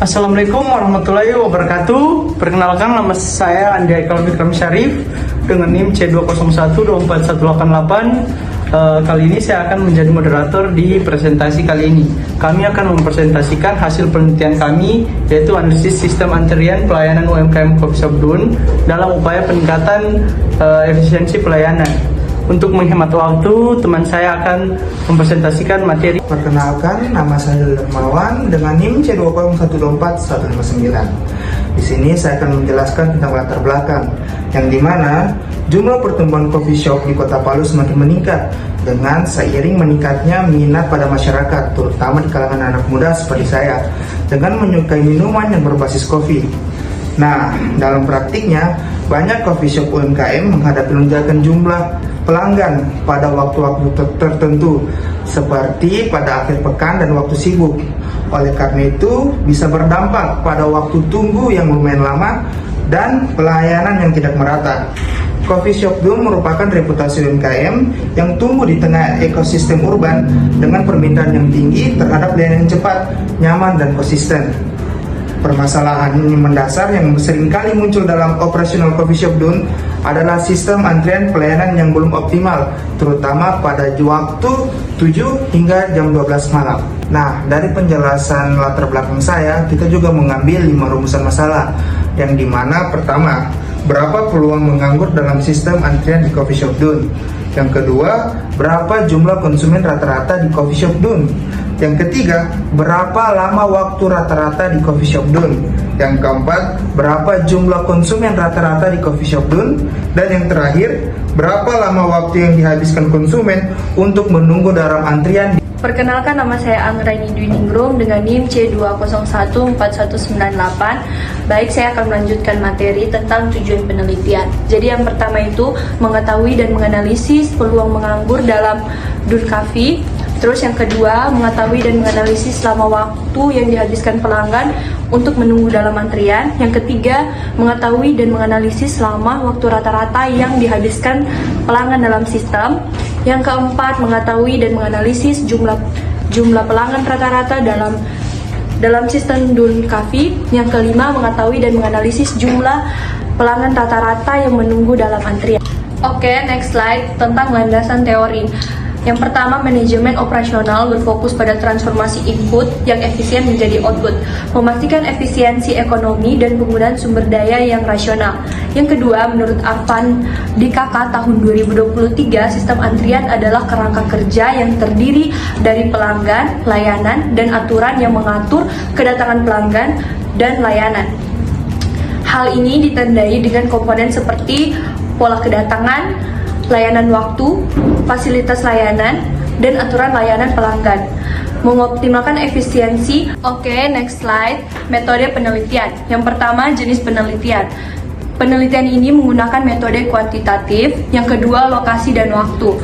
Assalamualaikum warahmatullahi wabarakatuh. Perkenalkan, nama saya Andi Haikal Fikram Syarif dengan NIM C201241188. Kali ini saya akan menjadi moderator di presentasi kali ini. Kami akan mempresentasikan hasil penelitian kami, yaitu analisis sistem antrian pelayanan UMKM Coffee Shop Dun dalam upaya peningkatan efisiensi pelayanan. Untuk menghemat waktu, teman saya akan mempresentasikan materi. Perkenalkan, nama saya Dermawan dengan NIM C201241159. Di sini saya akan menjelaskan tentang latar belakang, yang dimana jumlah pertumbuhan coffee shop di Kota Palu semakin meningkat dengan seiring meningkatnya minat pada masyarakat, terutama di kalangan anak muda seperti saya, dengan menyukai minuman yang berbasis kopi. Nah, dalam praktiknya, banyak coffee shop UMKM menghadapi lonjakan jumlah pelanggan pada waktu-waktu tertentu, seperti pada akhir pekan dan waktu sibuk. Oleh karena itu, bisa berdampak pada waktu tunggu yang lumayan lama dan pelayanan yang tidak merata. Coffee Shop Dun merupakan reputasi UMKM yang tumbuh di tengah ekosistem urban dengan permintaan yang tinggi terhadap layanan yang cepat, nyaman, dan konsisten. Permasalahan mendasar yang seringkali muncul dalam operasional Coffee Shop Dun adalah sistem antrian pelayanan yang belum optimal, terutama pada waktu 7 hingga jam 12 malam. Nah, dari penjelasan latar belakang saya, kita juga mengambil 5 rumusan masalah, yang dimana pertama, berapa peluang menganggur dalam sistem antrian di Coffee Shop Dun. Yang kedua, berapa jumlah konsumen rata-rata di Coffee Shop Dun. Yang ketiga, berapa lama waktu rata-rata di Coffee Shop Dun. Yang keempat, berapa jumlah konsumen rata-rata di Coffee Shop Dun. Dan yang terakhir, berapa lama waktu yang dihabiskan konsumen untuk menunggu dalam antrian. Perkenalkan, nama saya Anggraini Dwi Ningrum dengan NIM C2014198. Baik, saya akan melanjutkan materi tentang tujuan penelitian. Jadi yang pertama itu mengetahui dan menganalisis peluang menganggur dalam Dun Coffee. Terus yang kedua, mengetahui dan menganalisis selama waktu yang dihabiskan pelanggan untuk menunggu dalam antrian. Yang ketiga, mengetahui dan menganalisis selama waktu rata-rata yang dihabiskan pelanggan dalam sistem. Yang keempat, mengetahui dan menganalisis jumlah pelanggan rata-rata dalam sistem Dun Coffee. Yang kelima, mengetahui dan menganalisis jumlah pelanggan rata-rata yang menunggu dalam antrian. Oke, next slide tentang landasan teori. Yang pertama, manajemen operasional berfokus pada transformasi input yang efisien menjadi output, memastikan efisiensi ekonomi dan penggunaan sumber daya yang rasional. Yang kedua, menurut Arvan DKK tahun 2023, sistem antrian adalah kerangka kerja yang terdiri dari pelanggan, layanan, dan aturan yang mengatur kedatangan pelanggan dan layanan. Hal ini ditandai dengan komponen seperti pola kedatangan, layanan waktu, fasilitas layanan, dan aturan layanan pelanggan. Mengoptimalkan efisiensi. Oke, next slide. Metode penelitian. Yang pertama, jenis penelitian. Penelitian ini menggunakan metode kuantitatif. Yang kedua, lokasi dan waktu.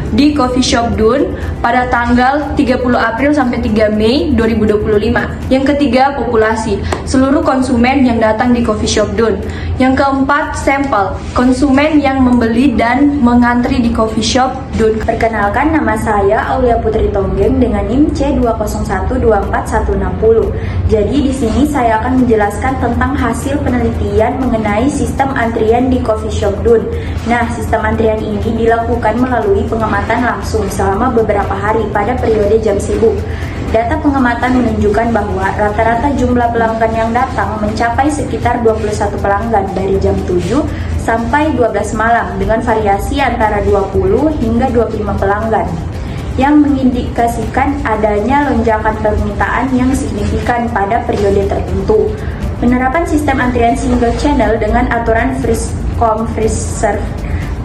Di Coffee Shop Dun pada tanggal 30 April sampai 3 Mei 2025. Yang ketiga, populasi, seluruh konsumen yang datang di Coffee Shop Dun. Yang keempat, sampel, konsumen yang membeli dan mengantri di Coffee Shop Dun. Perkenalkan, nama saya Aulia Putri Tonggeng dengan NIM C201241160. Jadi di sini saya akan menjelaskan tentang hasil penelitian mengenai sistem antrian di Coffee Shop Dun. Nah, sistem antrian ini dilakukan melalui pengamatan langsung selama beberapa hari pada periode jam sibuk. Data pengamatan menunjukkan bahwa rata-rata jumlah pelanggan yang datang mencapai sekitar 21 pelanggan dari jam 7 sampai 12 malam dengan variasi antara 20 hingga 25 pelanggan, yang mengindikasikan adanya lonjakan permintaan yang signifikan pada periode tertentu. Penerapan sistem antrian single channel dengan aturan freeze serve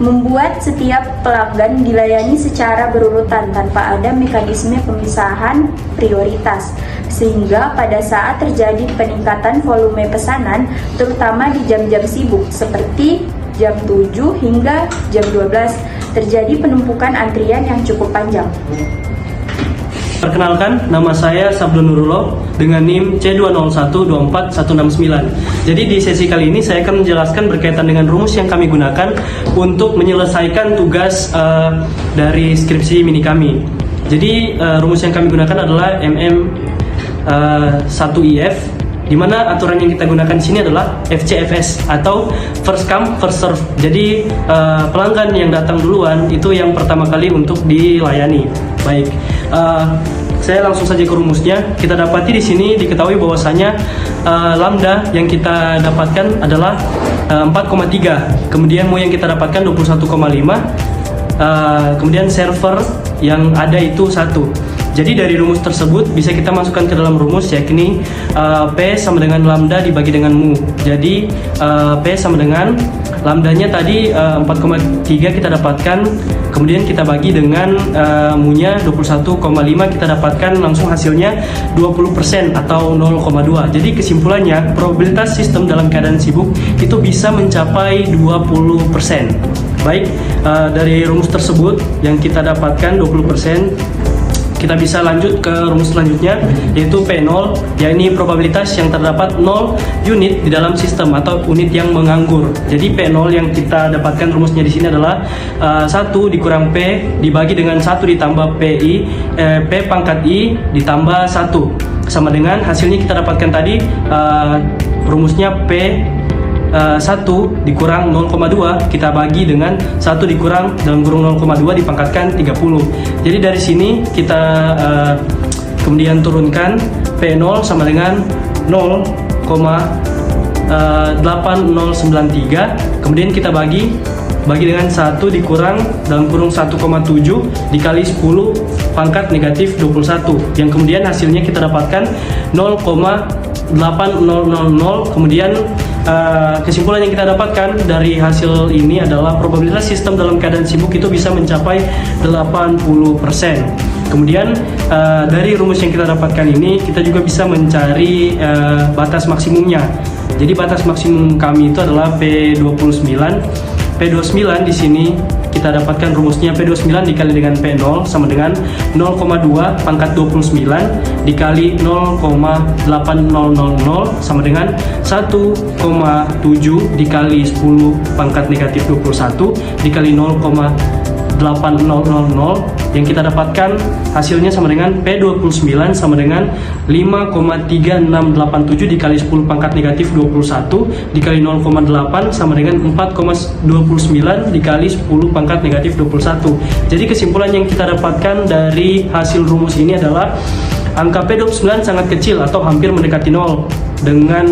membuat setiap pelanggan dilayani secara berurutan tanpa ada mekanisme pemisahan prioritas, sehingga pada saat terjadi peningkatan volume pesanan, terutama di jam-jam sibuk seperti jam 7 hingga jam 12, terjadi penumpukan antrian yang cukup panjang. Perkenalkan, nama saya Sabdo Nurullah dengan NIM C201241169. Jadi di sesi kali ini saya akan menjelaskan berkaitan dengan rumus yang kami gunakan untuk menyelesaikan tugas dari skripsi mini kami. Jadi rumus yang kami gunakan adalah MM1IF, di mana aturan yang kita gunakan di sini adalah FCFS atau first come first serve. Jadi pelanggan yang datang duluan itu yang pertama kali untuk dilayani. Baik, saya langsung saja ke rumusnya. Kita dapati di sini diketahui bahwasanya lambda yang kita dapatkan adalah 4,3. Kemudian mu yang kita dapatkan 21,5. Kemudian server yang ada itu 1. Jadi dari rumus tersebut bisa kita masukkan ke dalam rumus, yakni P sama dengan lambda dibagi dengan mu. Jadi P sama dengan lambdanya tadi 4,3 kita dapatkan, kemudian kita bagi dengan mu-nya 21,5, kita dapatkan langsung hasilnya 20% atau 0,2. Jadi kesimpulannya, probabilitas sistem dalam keadaan sibuk itu bisa mencapai 20%. Baik, dari rumus tersebut yang kita dapatkan 20%, kita bisa lanjut ke rumus selanjutnya, yaitu P0, yakni probabilitas yang terdapat 0 unit di dalam sistem atau unit yang menganggur. Jadi P0 yang kita dapatkan rumusnya di sini adalah 1 dikurang P dibagi dengan 1 ditambah P pangkat I ditambah 1 sama dengan hasilnya kita dapatkan tadi, rumusnya P 1 dikurang 0,2 kita bagi dengan 1 dikurang dalam kurung 0,2 dipangkatkan 30. Jadi dari sini kita kemudian turunkan P0 sama dengan 0,8093, kemudian kita bagi dengan 1 dikurang dalam kurung 1,7 dikali 10 pangkat negatif 21, yang kemudian hasilnya kita dapatkan 0,8000. Kemudian kesimpulan yang kita dapatkan dari hasil ini adalah probabilitas sistem dalam keadaan sibuk itu bisa mencapai 80%. Kemudian dari rumus yang kita dapatkan ini kita juga bisa mencari batas maksimumnya. Jadi batas maksimum kami itu adalah P29. P29 di sini kita dapatkan rumusnya P29 dikali dengan P0 sama dengan 0,2 pangkat 29 dikali 0,8000 sama dengan 1,7 dikali 10 pangkat negatif 21 dikali 0,8000, yang kita dapatkan hasilnya sama dengan P29 sama dengan 5,3687 dikali 10 pangkat negatif 21 dikali 0,8 sama dengan 4,29 dikali 10 pangkat negatif 21. Jadi kesimpulan yang kita dapatkan dari hasil rumus ini adalah angka P29 sangat kecil atau hampir mendekati 0, dengan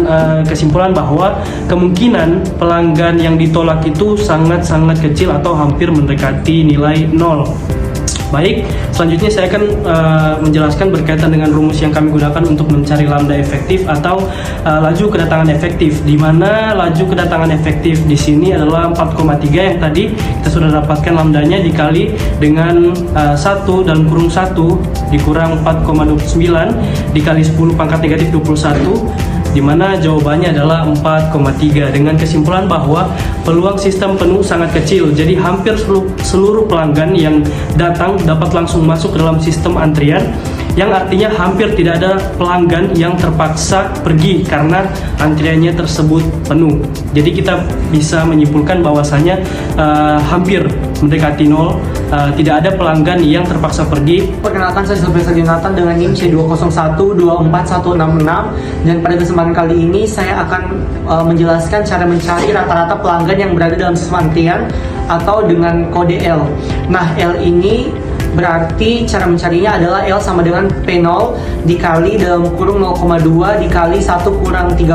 kesimpulan bahwa kemungkinan pelanggan yang ditolak itu sangat-sangat kecil atau hampir mendekati nilai 0. Baik, selanjutnya saya akan menjelaskan berkaitan dengan rumus yang kami gunakan untuk mencari lambda efektif atau laju kedatangan efektif, di mana laju kedatangan efektif di sini adalah 4,3 yang tadi kita sudah dapatkan lambdanya dikali dengan 1 dalam kurung 1 dikurang 4,29 dikali 10 pangkat negatif 21, di mana jawabannya adalah 4,3, dengan kesimpulan bahwa peluang sistem penuh sangat kecil. Jadi hampir seluruh pelanggan yang datang dapat langsung masuk ke dalam sistem antrian, yang artinya hampir tidak ada pelanggan yang terpaksa pergi karena antriannya tersebut penuh. Jadi kita bisa menyimpulkan bahwasanya hampir mendekati 0, tidak ada pelanggan yang terpaksa pergi. Perkenalkan, saya Sylvester Jonathan dengan NIM C201241166, dan pada kesempatan kali ini saya akan menjelaskan cara mencari rata-rata pelanggan yang berada dalam sistem antrian atau dengan kode L. Nah, L ini berarti cara mencarinya adalah L sama dengan P0 dikali dalam kurung 0,2 dikali 1 kurang 30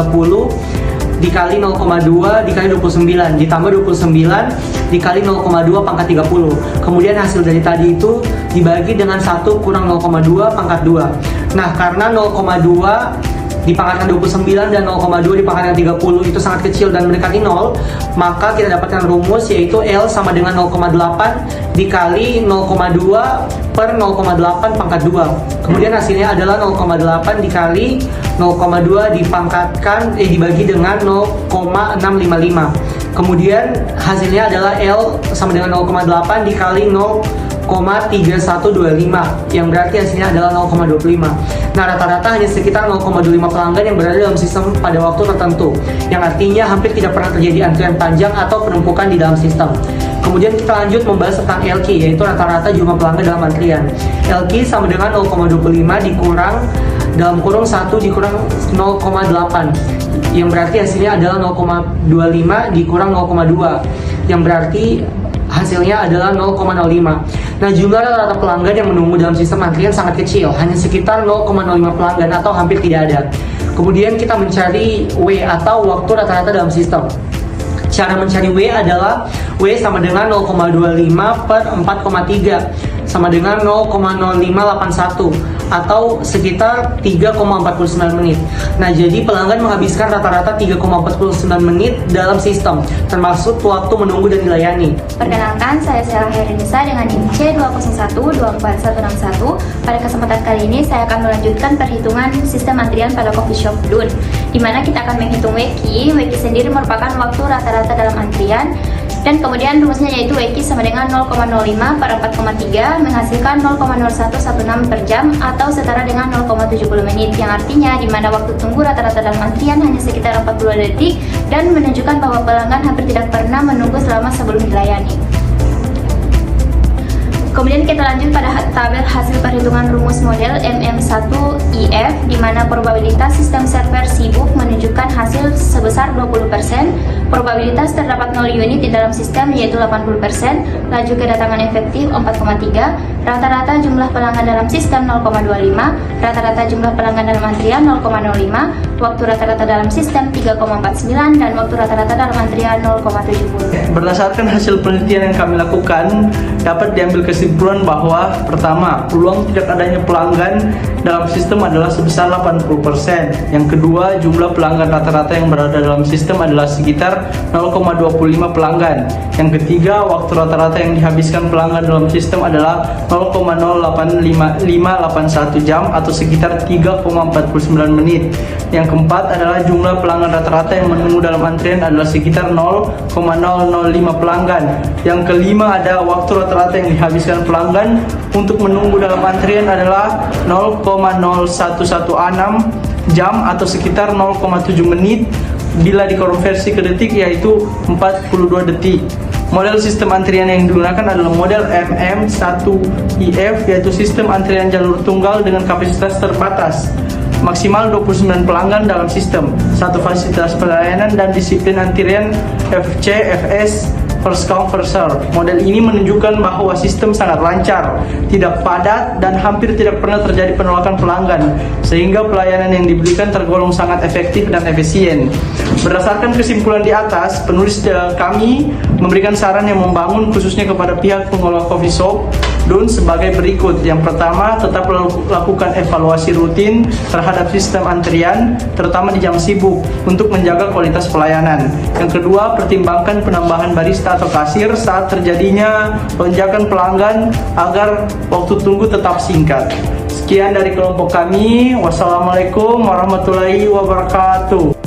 dikali 0,2 dikali 29 ditambah 29 dikali 0,2 pangkat 30. Kemudian hasil dari tadi itu dibagi dengan 1 kurang 0,2 pangkat 2. Nah, karena 0,2 dipangkatkan 29 dan 0,2 dipangkatkan 30 itu sangat kecil dan mendekati 0, maka kita dapatkan rumus yaitu L sama dengan 0,8 dikali 0,2 per 0,8 pangkat 2. Kemudian hasilnya adalah 0,8 dikali 0,2 dibagi dengan 0,655. Kemudian hasilnya adalah L sama dengan 0,8 dikali 0,3125 yang berarti hasilnya adalah 0,25. Nah, rata-rata hanya sekitar 0,25 pelanggan yang berada dalam sistem pada waktu tertentu, yang artinya hampir tidak pernah terjadi antrian panjang atau penumpukan di dalam sistem. Kemudian kita lanjut membahas tentang LQ, yaitu rata-rata jumlah pelanggan dalam antrian. LQ sama dengan 0,25 dikurang dalam kurung 1 dikurang 0,8 yang berarti hasilnya adalah 0,25 dikurang 0,2 yang berarti hasilnya adalah 0,05. Nah, jumlah rata-rata pelanggan yang menunggu dalam sistem antrian sangat kecil, hanya sekitar 0,05 pelanggan atau hampir tidak ada. Kemudian kita mencari W atau waktu rata-rata dalam sistem. Cara mencari W adalah W sama dengan 0,25 per 4,3 sama dengan 0,0581 atau sekitar 3,49 menit. Nah, jadi pelanggan menghabiskan rata-rata 3,49 menit dalam sistem, termasuk waktu menunggu dan dilayani. Perkenalkan, saya Sarah Herinisa dengan NIM C201246161. Pada kesempatan kali ini, saya akan melanjutkan perhitungan sistem antrian pada coffee shop DUN, di mana kita akan menghitung WQ. WQ sendiri merupakan waktu rata-rata dalam antrian, dan kemudian rumusnya yaitu WQ sama dengan 0,05 per 4,3 menghasilkan 0,0116 per jam atau setara dengan 0,70 menit, yang artinya di mana waktu tunggu rata-rata dalam antrian hanya sekitar 40 detik dan menunjukkan bahwa pelanggan hampir tidak pernah menunggu selama sebelum dilayani. Kemudian kita lanjut pada tabel hasil perhitungan rumus model MM1IF, di mana probabilitas sistem server sibuk menunjukkan hasil sebesar 20%, probabilitas terdapat 0 unit di dalam sistem yaitu 80%, laju kedatangan efektif 4,3, rata-rata jumlah pelanggan dalam sistem 0,25, rata-rata jumlah pelanggan dalam antrian 0,05, waktu rata-rata dalam sistem 3,49, dan waktu rata-rata dalam antrian 0,70. Berdasarkan hasil penelitian yang kami lakukan, dapat diambil kesimpulan bahwa pertama, peluang tidak adanya pelanggan dalam sistem adalah sebesar 80%. Yang kedua, jumlah pelanggan rata-rata yang berada dalam sistem adalah sekitar 0,25 pelanggan. Yang ketiga, waktu rata-rata yang dihabiskan pelanggan dalam sistem adalah 0,085581 jam atau sekitar 3,49 menit. Yang keempat adalah jumlah pelanggan rata-rata yang menunggu dalam antrian adalah sekitar 0,005 pelanggan. Yang kelima ada waktu rata-rata yang dihabiskan pelanggan untuk menunggu dalam antrian adalah 0,0116 jam atau sekitar 0,7 menit bila dikonversi ke detik yaitu 42 detik. Model sistem antrian yang digunakan adalah model MM1IF, yaitu sistem antrian jalur tunggal dengan kapasitas terbatas, maksimal 29 pelanggan dalam sistem, satu fasilitas pelayanan dan disiplin antrian FCFS, first come first serve. Model ini menunjukkan bahwa sistem sangat lancar, tidak padat, dan hampir tidak pernah terjadi penolakan pelanggan, sehingga pelayanan yang diberikan tergolong sangat efektif dan efisien. Berdasarkan kesimpulan di atas, penulis kami memberikan saran yang membangun khususnya kepada pihak pengelola coffee shop DUN sebagai berikut. Yang pertama, tetap lakukan evaluasi rutin terhadap sistem antrian, terutama di jam sibuk, untuk menjaga kualitas pelayanan. Yang kedua, pertimbangkan penambahan barista atau kasir saat terjadinya lonjakan pelanggan agar waktu tunggu tetap singkat. Sekian dari kelompok kami. Wassalamualaikum warahmatullahi wabarakatuh.